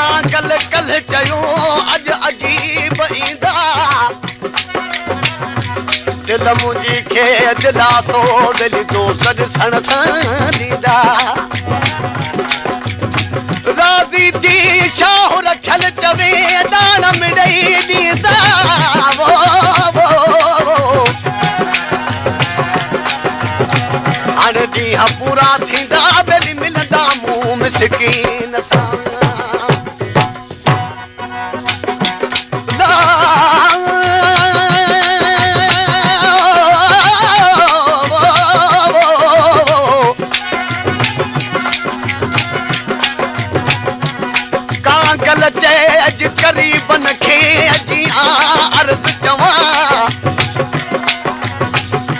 Kangal कल चयो अज अजीब ईंदा दिल मुंहिंजी खे दिलासो दिल दोस्त ॾिसण सां ॾींदा राज़ी थी शाह रखियल चवे दान मिड़ई ॾींदा हाणे ॾींहं पूरा थींदा दिल मिलंदा मूं मिसकीन सां कांगल चे अज करीबन खे अजी अर्ज़ चवां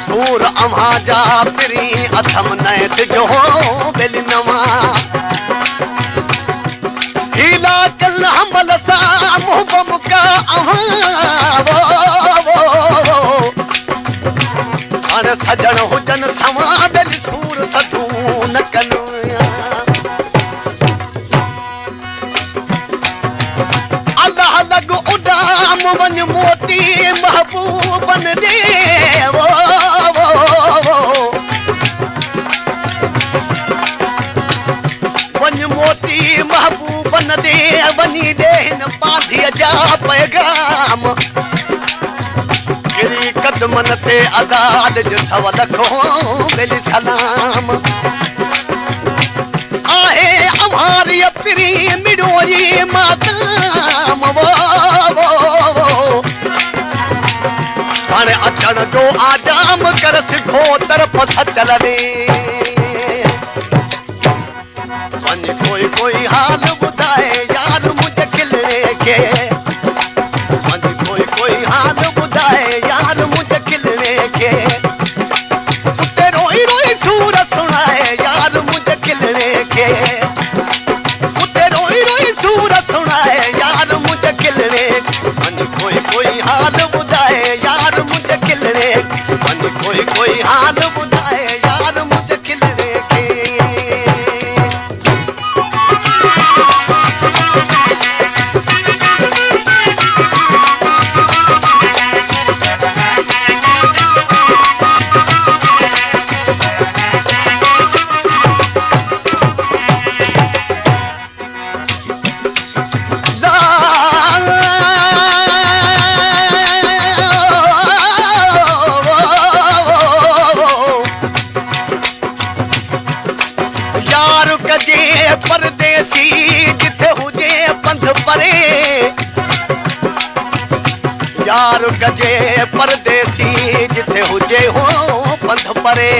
सूर अम्हा जा पिरी अथम नैत जो बिल नवां हीला कल हमल सां मुहबम का हाणे सजण हुजन सवां बिल सूर सधू न कन अल्लाह लॻ उॾाम वञ मोती महबूबन ॾे वञ मोती महबूबन ॾे वञी ॾे हिन पाधीअ जा पैगाम गिरी कदमन ते अदाद जो सव लखो बिल सलाम आहे अमारी पिरी मिड़ोई माताम हाणे अचण जो आजाम कर सिखो तरफ़ सचल रे वञ कोई हाल ॿुधाए यार मुंहिंजे खिलणे खे वञ कोई हाल ॿुधाए यार मुंहिंजे खिलणे खे उते रोई रोई सूर सुणाए यार मुंहिंजे खिलणे खे उते रोई रोई सूर सुणाए यार मुंहिंजे खिलणे वञ कोई हाल ॿुधाए यार मुंहिंजे खिलणे वञ कोई हाल ॿुधाए यार मुंहिंजे खिलणे खे परदेसी जिथे हुजे पंध परे यार गजे परदेसी जिथे हुजे हो पंध परे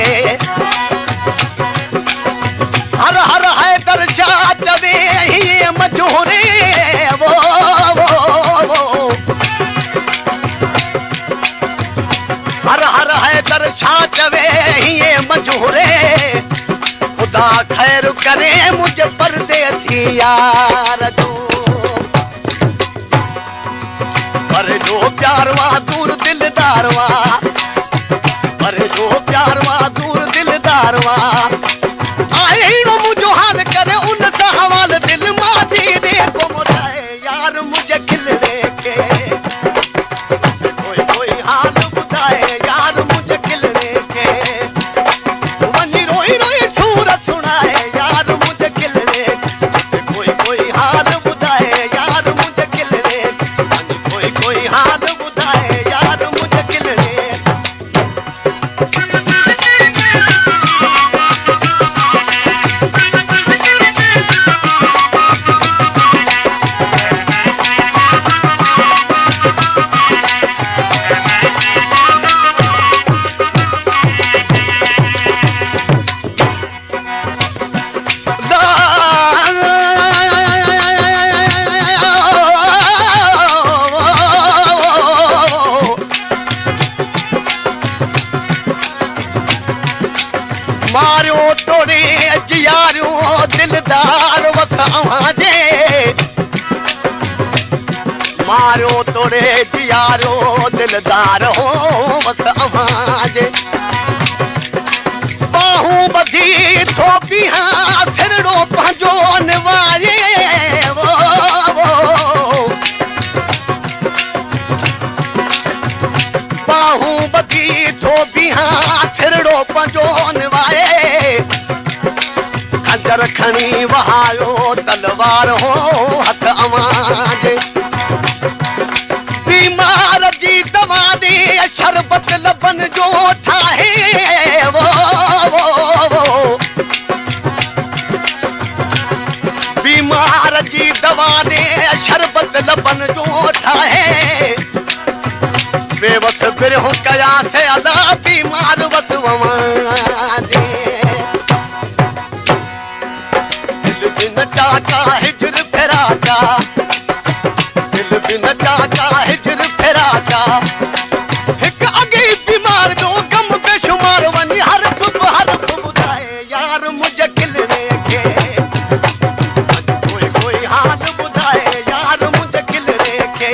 हर हर हैदर शाह चवे ही मजूरे वो हर हर हैदर शाह चवे ही मजूरे खुदा खैर करे मुझे परदेसी यार जो पर जो प्यारवा दूर दिलदारवा पर जो प्यारवा दूर दिलदारवा आए नो मुझो हाल करे उन सा हवाल दिल माजी दे को मुझे यार मुझे खिलने के कोई हाल बुधाए यार मुझे खिलने के वनी रोई रोई सूर सुनाए यार मुझे खिलने कोई हाल बुधाए यार मुझे खिलने कोई हाल बुधाए यार मुझे खिलने मारियो तोड़े जियारियो दिलदार वसावाजे मारियो तोड़े जियारो दिलदार हो वसावाजे बाहू बधी थोपी हाँ सिरड़ो पंहिंजो निवाए वो पंजो निवाए खंजर खणी वहायो तलवार हो हथ अमांजे बीमार जी दवा दे शरबत लबन जो ठाहे वो बीमार जी दवा दे शरबत लबन जो ठाहे बेबस बिरह कया से अदा बीमार बस वमाजे दिल बिन टाका हिजर फेराका दिल बिन टाका हिजर फेराका एक अगे बीमार जो गम बेशुमार वनी हर बुधाए यार मुझे खिलने के कोई हाल बुधाए यार मुझे खिलने के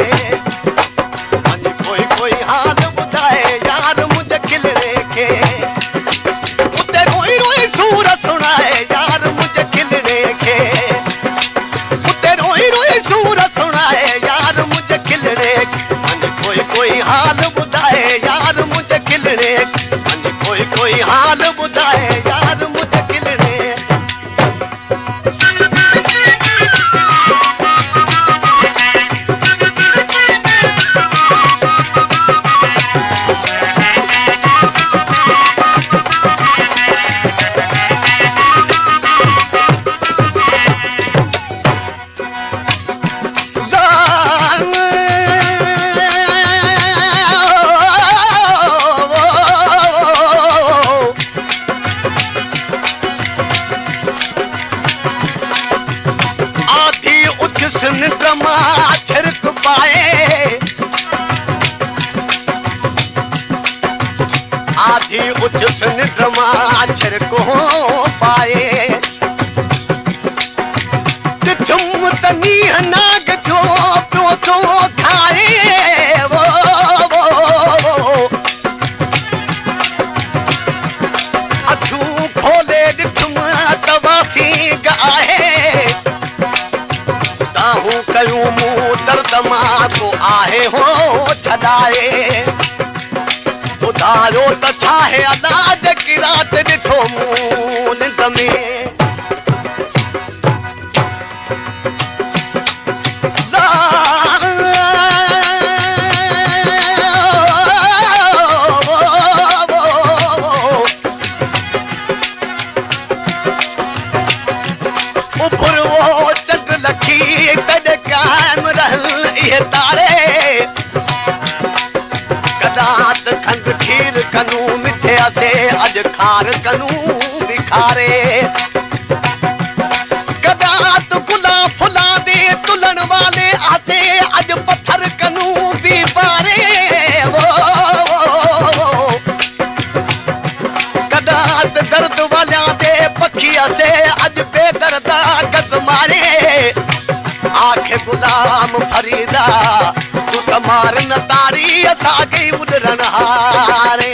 कोई हाल बुधाए यार मुझे खिलने के उते रोई रोई सूर सुनाए यार मुझे खिलने के उते रोई रोई सूर सुनाए यार मुझे खिलने कोई हाल बुधाए यार मुझे खिलने कोई हाल बुधाए यार मुझे खिलने निद्रमा छिड़क पाए आधी उच्च निद्रमा छिड़क हो पाए तुम तनी नाग जो प्यो तो खाए वो अखू खोले तुम तवासी गाए कयूं मुंह दर्द मां को आहे हो छॾाए ॿुधायो त छाहे अनाज की रात ॾिठो मूं निंद में तारे गदात खंड खीर कनू मिठे असे अज खार कनू बिखारे गदात गुला फुला दे तुलन वाले आसे अज पत्थर कनू भी पारे वो गदात दर्द वाला दे पखी असे अज बेदर्दा गज मारे आखे गुलाम फरीदा तू तमार न तारी असागे उडरन हारे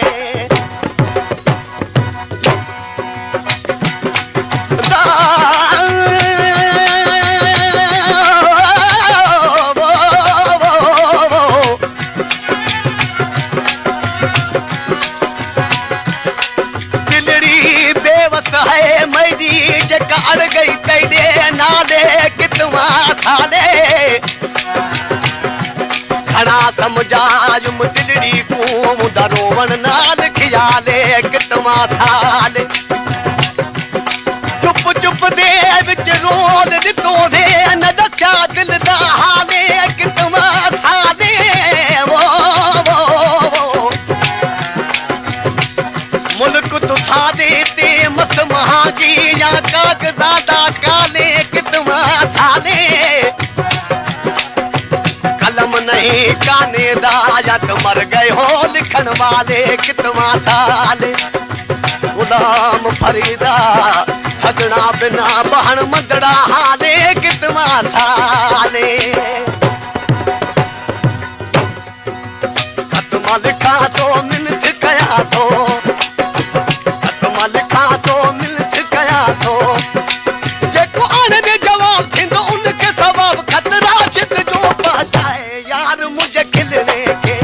दिलड़ी बेवस है मैडी जका अड़ गई तेरे नाले कितवा साले घना समझायुम दिलड़ी को दरोवन नाल खियाले कितवा साले चुप चुप दे विच रोल दितो दे न दस्या दिल दा हाले कितवा साले वो मुल्क तुसा दे ते मस महागी या कागजादा काले कितवा साले कलम नहीं काने दायत मर गए हो लिखन वाले कितवा साले गुलाम फरीदा सजना बिना बहन मंदड़ा हाले कितवा साले खत्म लिखा तो मिनत कया तो खत्म लिखा तो मिनत कया तो जेको आने दे जवाब थिंदो उनके सवाब खतरा शिद जो पहुंचाए यार मुझे खिलने के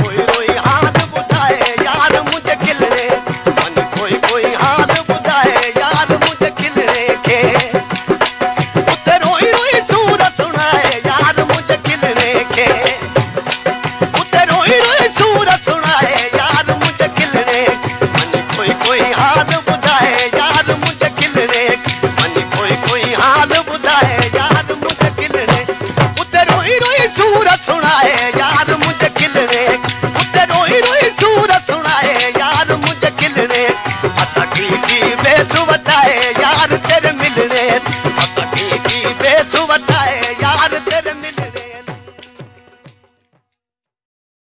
रोई रोई हाथ बुधाए यार मुझे की बेस वठ